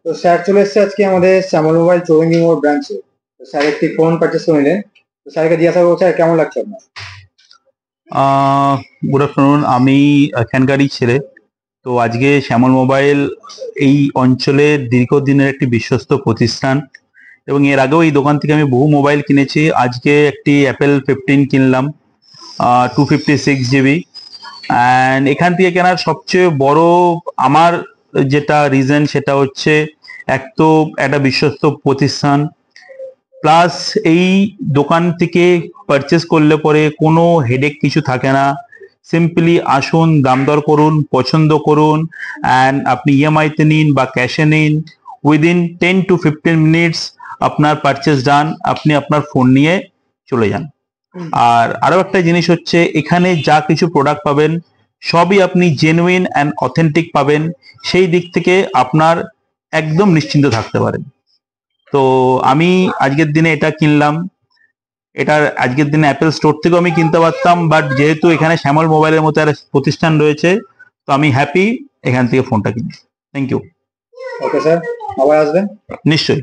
তো স্যার চলে এসেছে আজকে আমাদের শ্যামল মোবাইল চৌরঙ্গি মোড় ব্রাঞ্চে। তো স্যার একটি ফোন পারচেস করে নিলেন। তো স্যারকে জিজ্ঞাসা করবো, স্যার কেমন লাগছে আপনার? Good afternoon. আমি এখানকারই ছেলে। তো আজকে শ্যামল মোবাইল এই অঞ্চলের দীর্ঘদিনের একটি বিশ্বস্ত প্রতিষ্ঠান, এবং এর আগেও এই দোকান থেকে আমি বহু মোবাইল কিনেছি। আজকে একটি অ্যাপেল 15 কিনলাম, 256 GB। অ্যান্ড এখান থেকে কেনার সবচেয়ে বড় আমার যেটা রিজন, সেটা হচ্ছে এক তো একটা বিশ্বস্ত প্রতিষ্ঠান, প্লাস এই দোকান থেকে পারচেস করলে পরে কোনো হেডেক কিছু থাকে না। সিম্পলি আসুন, দাম দর করুন, পছন্দ করুন, অ্যান্ড আপনি ইএমআইতে নিন বা ক্যাশে নিন, উইদিন 10 to 15 মিনিটস আপনার পারচেস ডান, আপনি আপনার ফোন নিয়ে চলে যান। আর আরো একটা জিনিস হচ্ছে, এখানে যা কিছু প্রোডাক্ট পাবেন সবই আপনি জেনুইন অ্যান্ড অথেন্টিক পাবেন। সেই দিক থেকে আপনার একদম নিশ্চিন্ত থাকতে পারেন। তো আমি আজকের দিনে এটা কিনলাম। এটার আজকের দিনে অ্যাপেল স্টোর থেকেও আমি কিনতে পারতাম, বাট যেহেতু এখানে শ্যামল মোবাইলের মতো একটা প্রতিষ্ঠান রয়েছে, তো আমি হ্যাপি এখান থেকে ফোনটা কিনে। Thank you. ওকে স্যার, আবার আসবেন। নিশ্চয়ই।